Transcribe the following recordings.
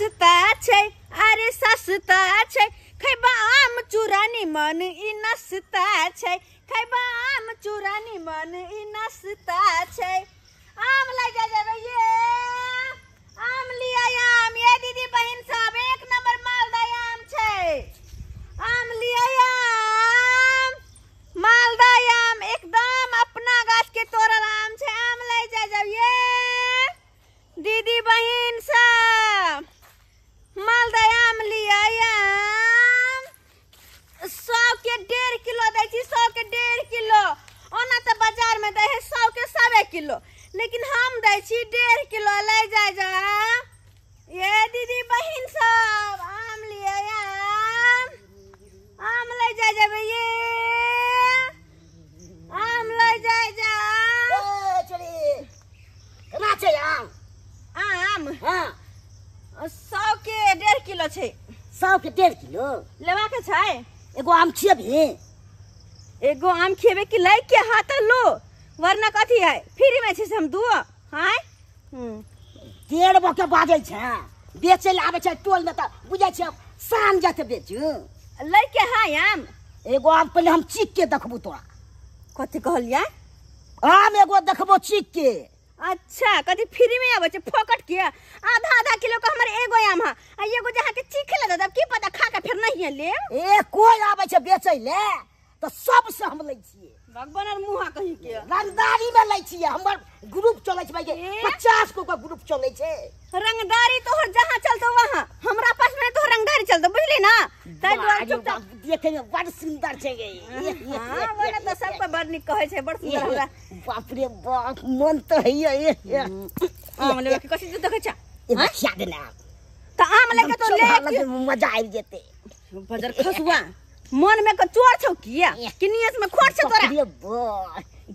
सस्ता छै अरे सस्ता छै खैबा आम चूरानी मन ई नसता छै खैबा आम चूरानी मन ई नसता छै आम ले जा जाबे ये आम लिया आम ये दीदी बहन सब एक नंबर मालदह आम छै आम लिया आम मालदह आम एकदम अपना गाछ के तोड़ल आम छै आम ले जा जाब ये दीदी बहन सब मालदह आम लिया आम 100 के 1.5 किलो दै छी 100 के 1.5 किलो ओना तो बाजार में दै है 100 के 1.25 किलो लेकिन हम दै छी 1.5 किलो ले जा ये दीदी बहन सब आम लिया आम ले जा जाबे ये आम ले जा चली केना छै आम आम हां 100 के 1.5 किलो छै 100 के 1.5 किलो लेवा के छै एगो आम खियबे एगो आम खेबे कि लै के हाथ लो वरना कथी है फ्री में छै से हम दू हाय 1.5 के बाजै छै बेचै ले आबै छै टोल में त बुझै छै शाम जाते बेचू लै के हाय आम एगो आम पहले हम चीख के देखबू तोरा कथी कहलिया आम एगो देखबो चीख के अच्छा कथी फ्री में आबै छै फोकट के आधा किलो का हमर एगो आम है आ एगो जहाँ के चीखे ले दब की पता खा के फिर नहीं ले ए कोई आबै छै बेचै ले तो सबसे हम लै छियै भगवान और मुहा कहीं के रंगदारी में लै छियै हमर ग्रुप चलै छै भाई 50 को ग्रुप चलै छै रंगदारी तोहर जहाँ चलतो वहाँ हमरा पास में तो रंगदारी चलतो बुझली ना तै द्वारा चुपचाप देखे में बड़ सुंदर छै गे हां बोले तो सब को बड़ निक कहै छै बड़ सुंदर हमरा बाप रे बाप मन तो है आम लेके कथि देखै छ हां खिया देना त आम लेके तो ले मजा आबि जेते बजर खसुआ मन में क चोर छौ किया किनियस में खोट छ तोरा रे बा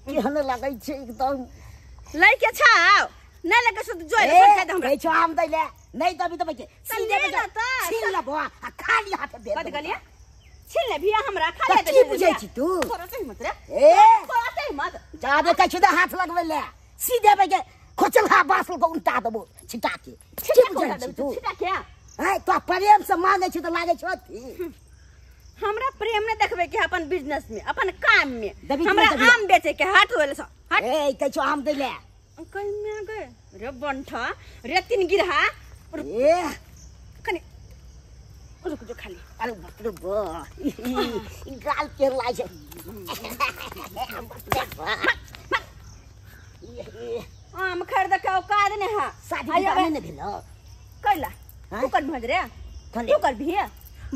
केहन लागै छै एकदम लै के छाव नै लेके से जोइ ले दे हमरा कहै छ आम दै ले नै दबी त बजे सीधे बजे छीन ले बा आ खाली हाथ दे कथि कहलिया छीन ले भिया हमरा खा ले दे की बुझै छी तू तोरा सही मत रे तोरा सही मत जाबे कहै छी हाथ लगबै ले सीधे बजे खोचल हा बासल को उल्टा देबो छिटा के की बुझै छी तू छिटा के है तो प्रेम से मांगे छी त लागे छ हमरा प्रेम ने देखबे के अपन बिजनेस में अपन काम में हमरा आम बेचे के हाथ होले छ हट ए कहै छ आम दै ले कहीं में गए रे बंठा रे तीन गिरहा ए कने रुक जो खाली अरे बाप रे बा ई गाल के लाई छै आम खरीद के औकात ने हा शादी बियाह ने भेल कैला तू कर भज रे तू कर भी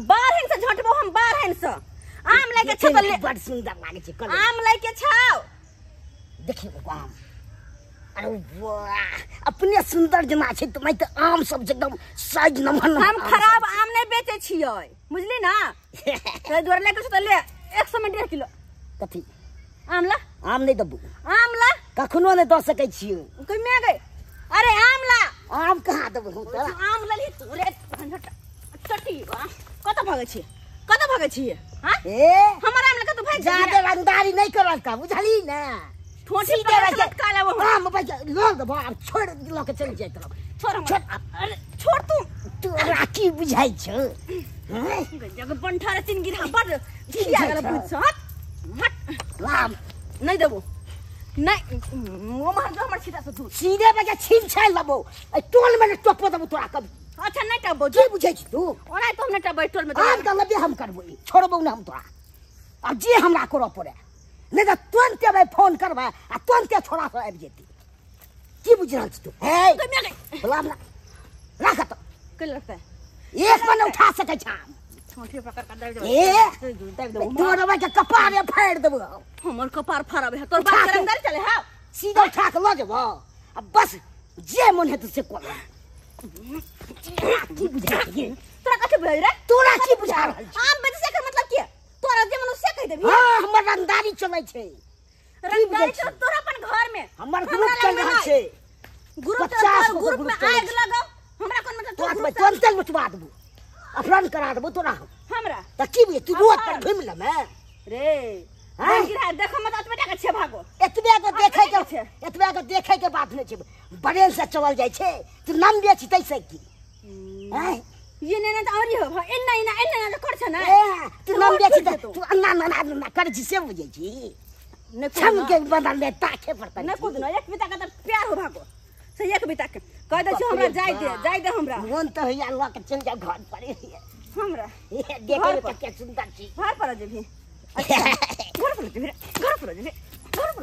बारहन से झटबो हम बारहन से आम लेके छल बड़ सुंदर लागे छै आम लेके छाव देखियो आम अरे वाह अपने सुंदर जना छै त मैं त आम सब एकदम साइज नमहर हम खराब आम नहीं बेचे छियै बुझली ना ते द्वारा लेके छ त ले 100 में 1.5 किलो कथी आम ला आम नहीं दबू आम ला कखनो नहीं द सकै छियै कोई में गए अरे आम ला आम कहां दबू हम तोरा आम लली तोरे चटी कत भागे छी कत भागे छी हां ए हमर आम लेके तू भाग ज्यादा रंगदारी नहीं करल का बुझली ना ठोठी पे लटका ले वो आम बजा लोग दबो अब छोड़ लो के चल जाए तरफ छोड़ अरे छोड़ तू तोरा की बुझाई छ जग बंठा रे तीन गिरा बड़ खिया गेल बुझ हट आम नहीं देबो नहीं वो मार दो हमर छिटा से तू सीधे बजा छीन छाल लबो ए टोल में टोपो दबो तोरा कब अच्छा नहीं टबो की बुझै छी तू ओना तो हमने टबो टोल में आम त लबे हम करबो छोड़बो ना हम तोरा अब जे हमरा करो पड़े नहीं तो तुरंते भाई फोन करबा आ तुरंते छोड़ा से आबि जेती की बुझ रहल छी तू हे कोई में गई बोला ना रख त के लगता है एक मन उठा सकै छ ठोठी पकड़ कर दे ए तोरा भाई के कपारे फाड़ देबो हमर कपार फराबे है तोर बात करंदारी चले है सीधा उठा के ल जेबो अब बस जे मन है तुसे कोला की बुझा तोरा कथि बुझै रे तोरा की बुझा रहल छी आम बेचे से मतलब की तोरा जे मन से कह देबी हां हमर रंगदारी चलै छै रंगदारी तो तोरा अपन घर में हमर ग्रुप चल रहल छै ग्रुप में आग लगाओ हमरा कोन मतलब तोरा तुरंत लुटवा देबो अपहरण करा देबो तोरा हमरा त की बुझे तू रोड पर घुम ले मैं रे हां गिरा देखो मत बेटा के छे भागो एतबे के देखे के बात नै छै ब्रेन से चलल जाय छै तू नाम बेच तैसे की हैं ये ने त औरी हो एन्ना एन्ना एन्ना कर छ ना ए तू नाम बेची तू अन्ना ना कर जी से बुझे छी ने छम के बदल में ताके पड़ता न कुद न एक बिता का त प्यार हो भागो से एक बिता के कह दे छी हमरा जाय दे हमरा मन तो है अल्लाह के चल जा घर पर हमरा देखे तो क्या सुंदर छी घर पर जेबी अच्छा घर पर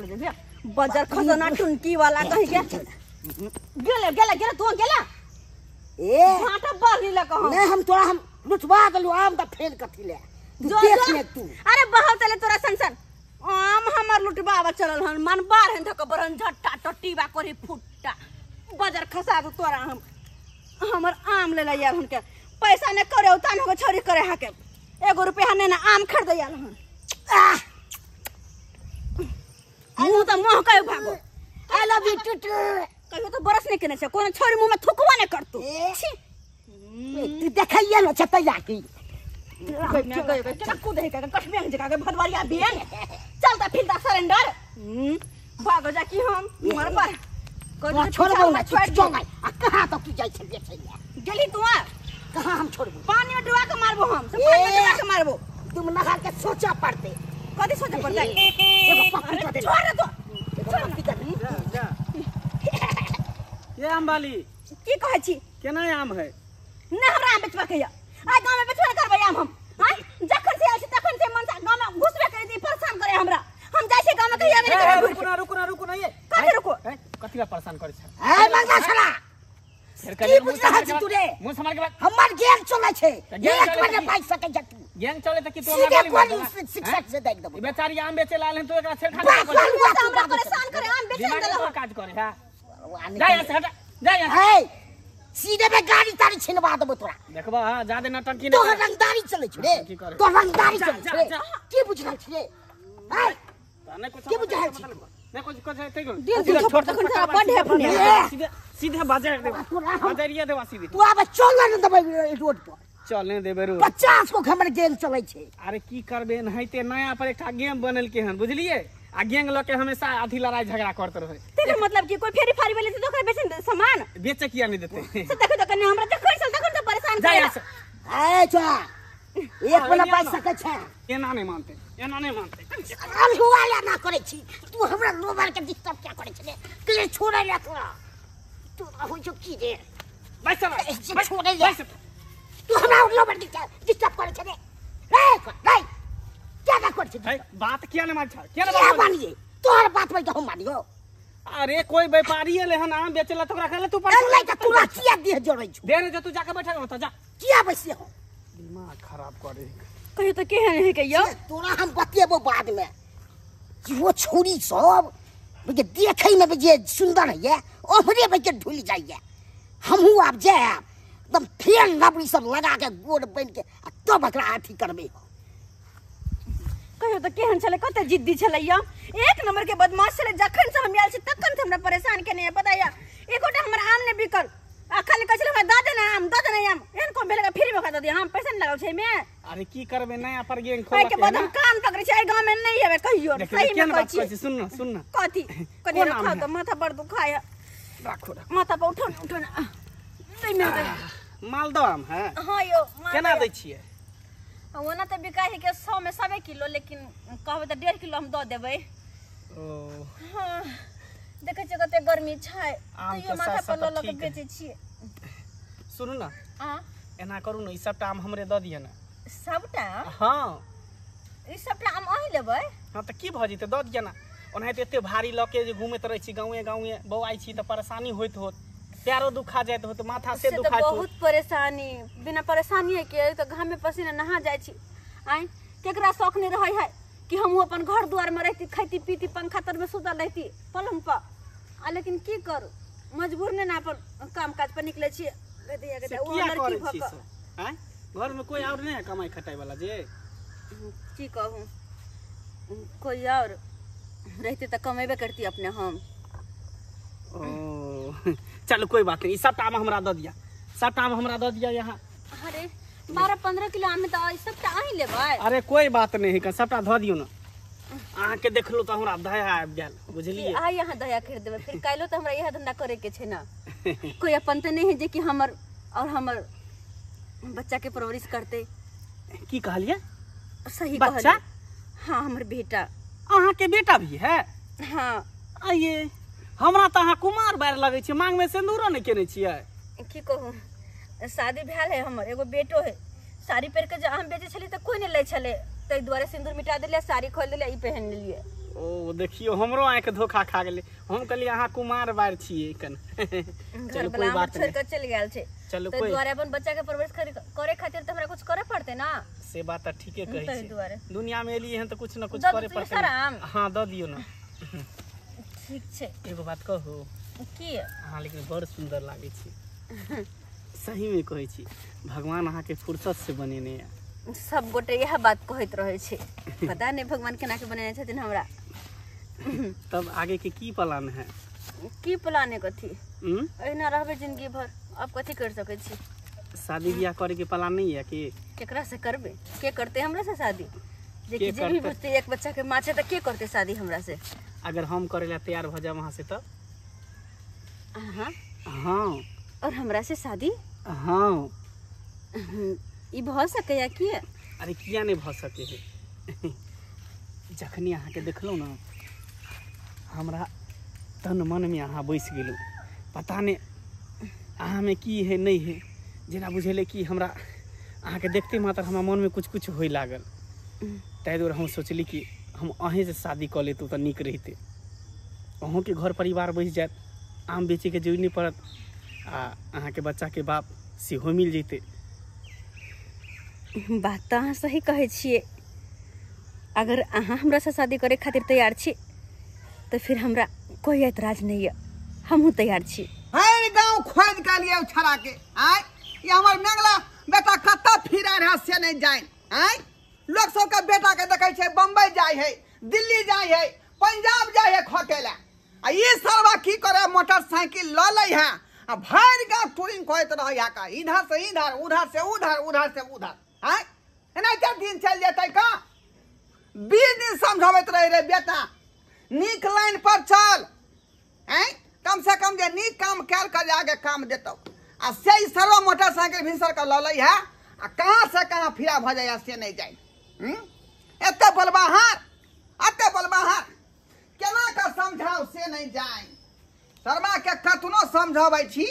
जेबी बाजार खजाना टुनकी वाला कहीं के गेला तू गेला ए भाटा बाली लगा हम नहीं हम तोरा हम लुटवा दलु आम त फेल कथि ले देख ले तू अरे बहुत चले तोरा संसन आम हमर लुटबावा चलल हन मन बार हन धक बरन झट्टा टट्टीबा करी फुट्टा बाजार खसा दो तोरा हम हमर आम ले यार हन के पैसा ने करे उतान हो छोरी करे हाके 1 रुपया ने ना आम खरीद यार हन मुंह त मोह कय भागो आई लव यू टुटू कहियो तो बरस नहीं केने छ कोन छोरी मुंह में थुकवा ने करतू छी तू देखैया न छतैया की कूद है का कटबेंग जगह के भदवारिया बेंग चलता फिरता सरेंडर भागो जा की हम मर पर को छोड़बो ना छोड़ आ कहां तो की जाय छ बेचै गेली तू कहां हम छोड़बो पानी में डुबा के मारबो हम सब पानी में डुबा के मारबो तुम नहा के सोचा पड़ते कथि सोचे पड़ता एगो पक्की कर दे छोड़ तो ये आम वाली की कहै छी केना आम है ना हमरा आम बेचबा के आ गांव में बेचबा करबै आम हम हां जखन से आइल छी तखन से मन गांव में घुसबे करे दी परेशान करे हमरा हम जाय छी गांव में कहिया नहीं करे रुको ना ये कथि रुको कथि ला परेशान करे छ ए मंगा छला फिर की बुझा छी तू रे मुंह संभाल के बात हमर गैंग चलै छै एक महीने पाइ सकै छ तू गैंग चले त की तू सीधे हमरा गाली कोन शिक्षा से देख देबो ई बेचारी आम बेचे लाल है तो एकरा छेड़खानी हमरा परेशान करे आम बेचे दिमाग देला पर काज करे हां जा यहां से हट जा यहां ए सीधे में गाड़ी तारी छिनवा देबो तोरा देखबा हां जादे नटंकी तो नहीं रंगदारी चलै छै की रे करे? तो रंगदारी जा, चलै जा, छै जा। की बुझल छी रे ए नहीं कुछ की बुझल छी नहीं कुछ है तेगो दिल छोड़ तखन से बड़ है अपने सीधे सीधे बाजार दे बाजारिया देवा सीधे तू आबे चल न देबै रोड पर चलने देबे रो 50 को हमर गैंग चलै छै अरे की करबे नहिते नया पर एकटा गेम बनल के हन बुझलिए आ गैंग ल के हमेशा अथी लड़ाई झगड़ा करते रहे तेरे मतलब कि कोई फेरी फारी वाले से तो बेचन सामान बेचे किया नहीं देते से देखो तो कने हमरा देखै से परेशान जा करे यहाँ से ए जा एक महीना पाइ सकै छै एना नहीं मानते अलगुवाला ना करे छी तू हमरा लोबार के डिस्टर्ब क्या करे छै के छोड़े ला तू हो जो की रे बैठ ऐसे छोड़े ले तू हमरा लोबार डिस्टर्ब करे छै रे क्या ना करे छै बात क्या नहीं मान क्या क्या मानिए तोहर बात में हम मानियो अरे कोई व्यापारी ले हन आम बेचला तो ओकरा कहले तू पर अल्लाह का तू किया दिह जोड़ै छ दे रे जो तू जाके बैठा कर जा किया बैसे हो दिमाग खराब करे कहियो तो केहन है के यो तोरा हम बतेबो बाद में कि वो छोरी सब बजे देखै में बजे सुंदर है ओहरे बजे ढुल जाइए हमहू आब जाए एकदम फेर नबरी सब लगा के गोड़ बन के तब एकरा अथी करबे कहियो तो केहन चले कते जिद्दी चले यो एक नंबर के बदमाश चले जखन से हम आयल छी तखन से हमरा परेशान केने है पता या एकोटा हमर आम ने बिकल आ खाली कहले हमरा द देना आम एन को बेलगा फ्री में खा दे हम पैसा न लगाव छै में अरे की करबे नया पर गेंग खाए खोल के बाद हम कान पकड़े छै गांव में नहीं हेबे कहियो सही में कहै छी सुन ना कथी कनी रखा तो माथा पर दुखाया राखो माथा पर उठो ना नहीं मिलते मालदह आम है हां यो केना दै छियै ओना तो बिकाई है के 100 में 100 किलो लेकिन कहबे तो 1.5 किलो हम द देबै ओ हां देखे छ कते गर्मी छै आम तो यो के माथा साथ पर साथ लग ठीक बेचे छी सुनू ना हां एना करू ना ई सबटा आम हमरे द दिय ना सबटा हां ई सबटा आम अही लेबै हां त की भ जेते द दिय ना ओनाहिते एते भारी ल के जे घुमैत रहै छी गाँवे बौआई छी त परेशानी होइत होत पैरो दुखा जाइत होत माथा से दुखा तो बहुत परेशानी बिना परेशानी के तो घाम में पसीना नहा जाय छी आई केकरा शौक नहीं रहै है कि हम अपन घर द्वार में रहती खाती पीती पंखा तर में सुतल रहती पलंग पर आ लेकिन की करू मजबूर ने ना अपन काम काज पर निकले छी घर में कोई और नहीं है कमाई खटाई वाला जे की कहूं कोई और रहते तो कमेबे करती अपने हम ओ चलो कोई बात नहीं सबटा आम हमरा द दिया सबटा आम हमरा द दिया यहाँ अरे 12-15 किलो आम तो सबटा अही लेबै अरे कोई बात नहीं है सबटा ध दियो ना अहाँ के देखलो तो हमरा दया आबि गेल बुझलिए आ यहाँ दया कर देबै फिर काल्हो तो हमरा यह धंधा करे के छै ना कोई अपन तो नहीं है जे कि हमर और हमर बच्चा के परवरिश करते। की कहलिए? सही बच्चा? हाँ हमर बेटा। अहाँ के बेटा भी है? हाँ। आइए हमरा तो अहाँ कुमार बार लगे छे, मांग में सिंदूरो नहीं केने छिए। की कहूँ शादी भेल है हमर, एगो बेटो है। साड़ी पहिर के हम बेचे छली तो कोई नहीं ले छले, तै द्वारे सिंदूर मिटा दिले, साड़ी खोल दिले, ई पहन लिए। ओ देखियो हमरो आंख धोखा खा गेले। हम कहलिए अहाँ कुमार बार छिए कन। घर वाला हमर छोड़ के चल गेल छे। चलो तै कोई द्वारे अपन बच्चा के परवरिश करे खातिर तो हमरा कुछ करे पड़ते ना। से बात तो ठीके तै कही छी। द्वारे दुनिया में एली हैं तो कुछ ना कुछ दऽ करे दियौ पड़ते। सराम। हां द दियो ना। ठीक छे। एगो बात कहू, की अहाँ लेकिन बड़ सुंदर लागे छी। सही में कहै छी, भगवान अहाँ के फुर्सत से बनेने है। सब गोटे यह बात कहत रहे छे, पता नहीं भगवान केना के बनेने छथिन हमरा। तब आगे के की प्लान है? की प्लान है कथी? एना रहबे जिंदगी भर, अब कथी कर सके छी? शादी ब्याह करे के प्लान नहीं है कि? केकरा से करबे? के करते हमरा से शादी? जे के भी बच्चे एक बच्चा के माँ छे त के करते शादी हमरा से? अगर हम करे ला तैयार हो जाए वहां से तब? हाँ हाँ। और हमरा से शादी? हाँ। ई भ सके या की? अरे किया नहीं भ सके है? जखनी अहाँ के देखलो ना, हमरा तन मन में अहाँ बैस गेलू। पता नहीं अहाँ में की है नहीं है, जेना बुझेले कि हमरा अहाँ के देखते मात्र हमरा मन में कुछ कुछ होय लागल। तै दुआरे हम सोचली कि हम अहें से शादी कर लेतू तो निक रहते। अहों के घर परिवार बैस जात, आम बेचे के जरूरी नहीं पड़त, आ अहाँ के बच्चा के बाप सेहो मिल जैते। बात तो अहाँ सही कहे छिए। अगर अहाँ हमरा से शादी करे खातिर तैयार छी तो फिर हमरा कोई एतराज नहीं है, हमहू तैयार छी। हर गांव खोज के लिए छड़ा के आय ये हमर मंगला बेटा कत्ता फिरा रहा से नहीं जाए। आय लोग सब का बेटा के देखे छे बम्बई जाय है, दिल्ली जाय है, पंजाब जाय है खोटेला। आ ये सरवा की करे मोटरसाइकिल ल ले है, आ भर गांव टूरिंग करत रह या का, इधर से इधर, उधर से उधर, उधर से उधर। आय एना क्या दिन चल जेतै का? 20 दिन समझावत रहे रे बेटा, नीक लाइन पर चल। आय कम से कम जे नीक काम कैल कर आगे काम देतो। आ से सर्व मोटरसाइकिल भीसर का ल लई है, आ कहां से कहां फिरा भ जाय से नहीं जाय। एते बलबाहर, एते बलबाहर केना का समझाओ से नहीं जाय। शर्मा के कतनो समझाबै छी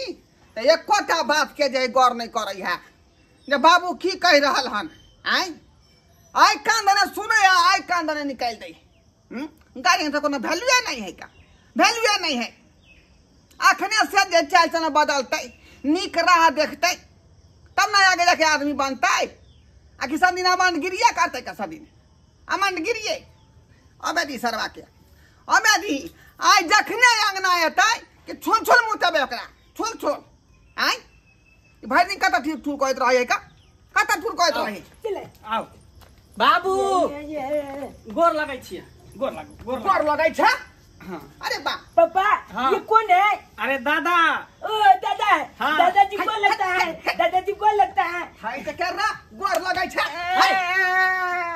त एकोटा बात के जे गौर नहीं करै है, जे बाबू की कह रहल हन। आय आय कान दने सुने या आय कान दने निकाल दे। गाड़ी तो कोनो वैल्यू नहीं है का? वैल्यू नहीं है। अखने से जे चाल चलन बदलते, नीक राह देखते, तब ना आगे जाके आदमी बनते। आ कि सब दिन अमन गिरिए करते का? सब दिन अमन गिरिए। अबे दी सरवा के, अबे दी आय जखने अंगना एतै कि छोल छोल मुतबे ओकरा, छोल छोल। आय भाई दिन कत ठूल कहत रहे का? कत ठूल कहत रहे? चले आओ बाबू, गोर लगै छिए। गोर लागू, गोर लगै छ। हाँ। अरे बा पापा हाँ। ये कौन है? अरे दादा। ओ दादा, हाँ। दादाजी को लगता है, दादाजी को लगता है। हाय त कर ना गोर लगै छ।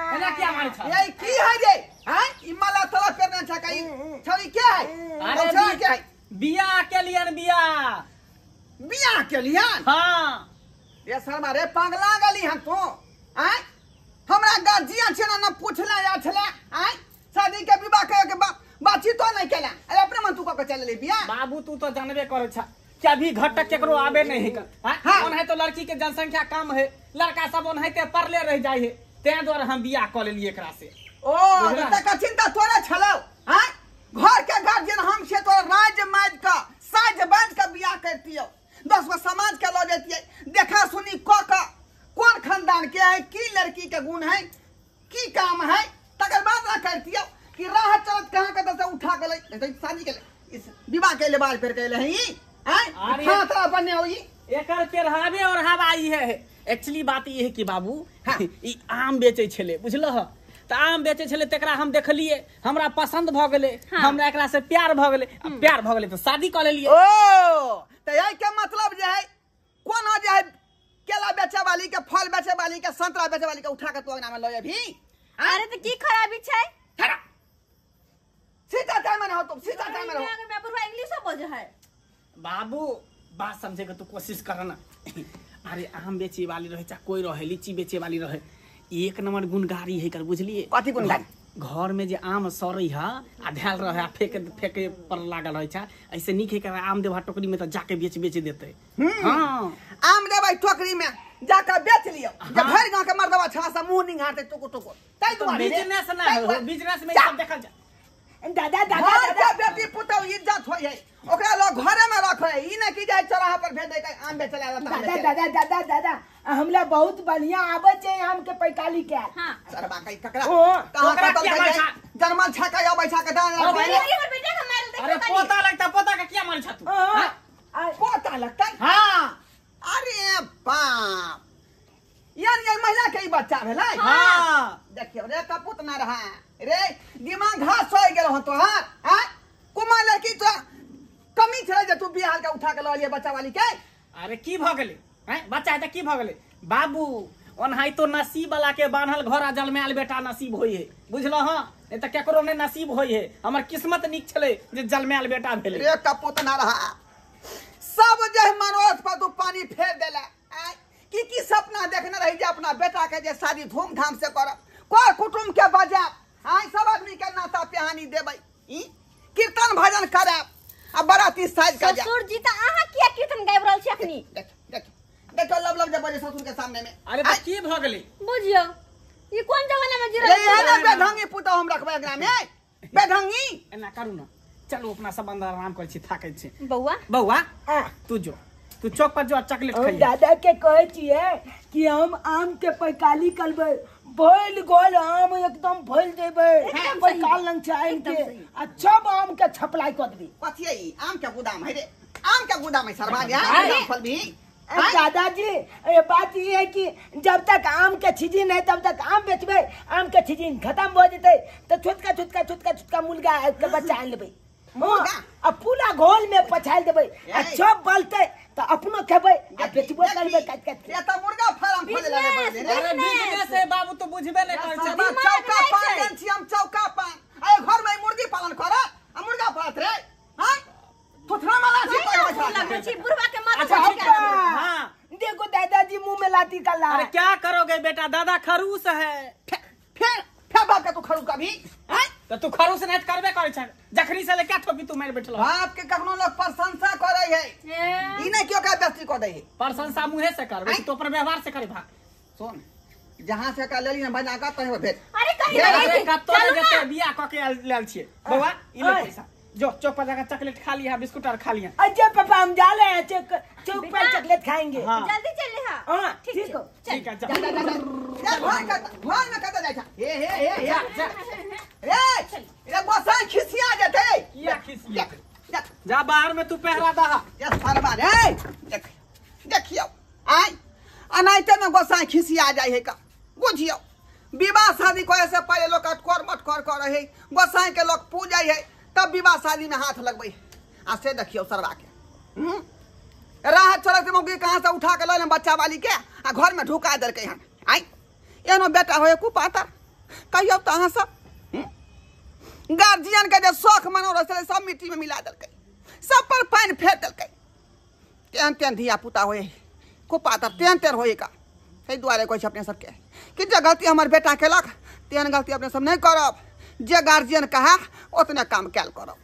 एना क्या मारे छ? ये की है रे? हैं ई मला तलब करना छ कई छड़ी क्या है? अरे छड़ी क्या है? बियाह के लिए बियाह। बियाह के लिए? हाँ। ये शर्मा रे पागला गली हन तो। हैं हमरा गार्जियन छे ना पूछला जा छले। हैं शादी के विवाह के बातचीत तो नहीं केला। अरे अपने मन तू को चल ले बियाह। बाबू तू तो जानबे करे छ, क्या भी घटक केकरो आबे नहीं है। हाँ। ओन है तो लड़की के जनसंख्या कम है, लड़का सब ओन है ते पढ़ले रह जाय है, ते द्वारा हम बियाह कर लेलिए एकरा से। ओ त का चिंता तोरा छलो। हैं घर के गार्जियन हम छे तो राज माज का साज बाज का बियाह करतियो, 10 गो समाज के लो देतिए, देखा सुनी क का कौन खानदान के है, की लड़की के गुण है, की काम है, तकर बाद ना करतियो कि राह चलत कहां के से उठा के ले शादी के ले इस विवाह के ले बाल फेर के ले हैं। हैं हां तरह बने होई एकर पेरहावे और हवाई है। एक्चुअली बात ये है कि बाबू हाँ। ई आम बेचे छले, बुझलह? त आम बेचे छले तेकरा हम देखलिए, हमरा पसंद भ गेले, हाँ। हमरा एकरा से प्यार भ गेले, प्यार भ गेले तो शादी कर लेलिए। ओ त यही के मतलब जे है कोनो जे है केला बेचे वाली के, फल बेचे वाली के, संतरा बेचे वाली के उठा के तो अंगना में लए भी। अरे तो की खराबी छै? ठहरा सीधा टाइम में हो तुम, सीधा टाइम में हो। मैं पूरा इंग्लिश बोल है। बाबू बात समझे के तू कोशिश कर ना। अरे आम बेचे वाली रहे चाहे कोई रहे लीची बेचे वाली रहे एक नंबर गुणगारी है कर बुझलिए कथी गुणगारी घर में जे आम सड़े है आ धैल रहे फेंके पर लागल रहे छा ऐसे नीक है कर आम देवा टोकरी में तो जाके बेच देते हाँ आम देबै टोकरी में जाकर बेच लियो जब भर गांव के मर्दवा छा से मुंह निहारते टुको तै दुआरे बिजनेस ना हो बिजनेस में सब देखल जा दादा दादा घर दादा के बेटी पुतौ इज्जत होय है ओकरा लोग घरे में रखे ई ने की जाय चौराहा पर भेज दे के आम बेचला दादा दादा दादा दादा हमला बहुत बढ़िया आवे छे आम के पैकाली के हां सरबा कई ककरा ओ, कहां ओकरा कतल क्या गई बैठा? जर्मन छका या बैठा के दान हमर बेटा के मारल देख अरे पोता लगता पोता का क्या माल छा तू हाँ? पोता लगता हाँ अरे बाप यानी महिला के ही बच्चा भेलै हाँ देखियो रे कपूत ना रहा रे दिमाग घास होय गेल हो तोहार हां कुमार लड़की तो कमी छले जे तू बिहार के उठा के ल लिए बच्चा वाली के अरे की भ गेले हैं बच्चा है त की भ गेले बाबू ओनहाई तो नसीब वाला के बान्हल घर आ जलमैल बेटा नसीब होई है बुझलो हां ए त केकरो ने नसीब होई है हमर किस्मत निक छले जे जलमैल बेटा भेले रे कपूत ना रहा सब जे मनोरथ पर तू पानी फेर देला की सपना देखने रही जे अपना बेटा के जे शादी धूमधाम से करब कोई कुटुंब के बजा हां सब आदमी के नाता पिहानी देबै ई कीर्तन भजन करब आ बराती साज का जा ससुर जी त आहा किया कीर्तन गाबि रहल छी अखनी देखो लब जब बजे ससुर के सामने में अरे त की भ गेले बुझियो ई कोन जमाना में जी रे रहल एने बेढंगी पुतौ हम रखबै एकरा में बेढंगी एना करू ना चलो अपना संबंध आराम कर छी थाकै छी बौआ बौआ तू चौक पर जो चॉकलेट हम खाई दादा के कहे छिए कि हम आम के पैकाली करबे भइल गोल आम एकदम भइल देबे पैकाल लंग चाइन के अच्छा आम के छपलाई कर देबे कथी है ई आम के गोदाम है रे आम के गोदाम है सरबा गया फल भी दादाजी ये बात ये है कि जब तक आम के सीजन है तब तक आम बेचबे आम के सीजन खत्म हो जते तो छोटका मुर्गा के बच्चा आन लेबे मुर्गा? अब पूरा घोल में पछाल देबे अच्छा बलते तो अपनो खेबे आ बेचबो करबे काट के ये तो मुर्गा फार्म खोले लगे पड़े रे अरे बिजनेस है बाबू तो बुझबे नहीं कर सरबा छी चौका पान देन छी हम चौका पान आए घर में मुर्गी पालन कर आ मुर्गा पालत रे हां थोथरा माला छी कोई लगे छी बुढ़वा के माथा अच्छा, पर ठीक क्या है। हाँ देखो दादाजी मुंह में लाठी का ला अरे क्या करोगे बेटा दादा खरूस है फिर बाप का तू खड़ू कभी हैं तो तू खरूस नहीं करबे करे छ जखनी से ले क्या ठोकी तू मेरे बैठल बाप के कखनो लोग प्रशंसा करे है ई नहीं क्यों का बेइज्जती कर दे है प्रशंसा मुहे से करबे तो पर व्यवहार से करे भाग सुन जहां से का लेली ना बना का तहे भेट अरे कहीं अरे कब तो चलू देते ना। बिया क के लेल छिए बौआ ई ले पैसा जो चौक पर जाकर चॉकलेट खा लिया बिस्कुट और खा लिया अच्छा पापा हम जा रहे हैं चौक पर चॉकलेट खाएंगे हाँ जल्दी चले हां हाँ ठीक हो ठीक है जा जा घर में कत जाय छ हे जा ए बसा खिसिया जेते किया खिसिया जा जा बाहर में तू पहरा दहा या सरबा रे देखियो आई अनाइते में गोसाई खिसिया जाय है का बुझियो विवाह शादी करे से पहले लोग कर मत कर रहे गोसाई के लोग पूजे है तब विवाह शादी में हाथ लगबे आ से देखियो सरबा के राह चलत मौके कहां से उठा के ले बच्चा वाली के आ घर में ढुका देलकै हन आई एनो बेटा होय कुपातर कहियो त अहां सब गार्जियन के जे शौक मनो रहे सब मिट्टी में मिला देलकै सब पर पानी फेर देलकै तेन धिया पुता होए कुपातर तेन होएगा ताहि दुआरे कहै छै अपने सबके कि जे गलती हमर बेटा केलक तेन गलती अपने सब नहीं करब जे गार्जियन कहा ओतने काम कैल करब